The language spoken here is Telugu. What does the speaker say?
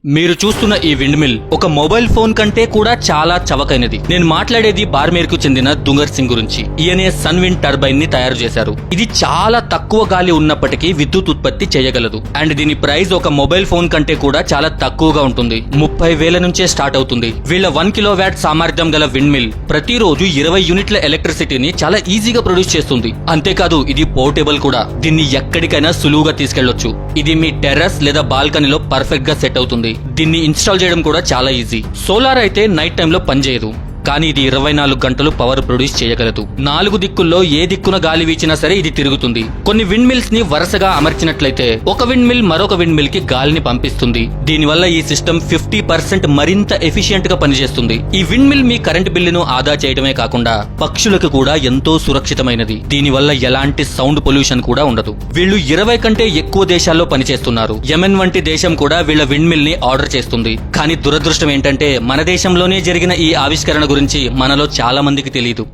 మీరు చూస్తున్న ఈ విండ్ మిల్ ఒక మొబైల్ ఫోన్ కంటే కూడా చాలా చవకైనది. నేను మాట్లాడేది బార్మేర్ కు చెందిన దుంగర్ సింగ్ గురించి. ఈయనే సన్ విండ్ టర్బైన్ ని తయారు చేశారు. ఇది చాలా తక్కువ గాలి ఉన్నప్పటికీ విద్యుత్ ఉత్పత్తి చేయగలదు. అండ్ దీని ప్రైస్ ఒక మొబైల్ ఫోన్ కంటే కూడా చాలా తక్కువగా ఉంటుంది. 30,000 నుంచే స్టార్ట్ అవుతుంది. వీళ్ళ 1 కిలోవాట్ సామర్థ్యం గల విండ్ మిల్ ప్రతిరోజు 20 యూనిట్ల ఎలక్ట్రిసిటీని చాలా ఈజీగా ప్రొడ్యూస్ చేస్తుంది. అంతేకాదు ఇది పోర్టబుల్ కూడా. దీన్ని ఎక్కడికైనా సులువుగా తీసుకెళ్లొచ్చు. ఇది మీ టెర్రస్ లేదా బాల్కనీలో పర్ఫెక్ట్ గా సెట్ అవుతుంది. దీన్ని ఇన్స్టాల్ చేయడం కూడా చాలా ఈజీ. సోలార్ అయితే నైట్ టైంలో పనిచేయదు, కానీ ఇది 24 గంటలు పవర్ ప్రొడ్యూస్ చేయగలదు. 4 దిక్కుల్లో ఏ దిక్కున గాలి వీచినా సరే ఇది తిరుగుతుంది. కొన్ని విండ్ మిల్స్ ని వరుసగా అమర్చినట్లయితే ఒక విండ్ మిల్ మరొక విండ్ మిల్ కి గాలిని పంపిస్తుంది. దీనివల్ల ఈ సిస్టమ్ 50% మరింత ఎఫిషియెంట్ గా పనిచేస్తుంది. ఈ విండ్ మిల్ మీ కరెంట్ బిల్లును ఆదా చేయడమే కాకుండా పక్షులకు కూడా ఎంతో సురక్షితమైనది. దీనివల్ల ఎలాంటి సౌండ్ పొల్యూషన్ కూడా ఉండదు. వీళ్ళు 20 కంటే ఎక్కువ దేశాల్లో పనిచేస్తున్నారు. యెమెన్ వంటి దేశం కూడా వీళ్ళ విండ్ మిల్ ని ఆర్డర్ చేస్తుంది. కానీ దురదృష్టం ఏంటంటే మన దేశంలోనే జరిగిన ఈ ఆవిష్కరణ గురించి మనలో చాలా మందికి తెలియదు.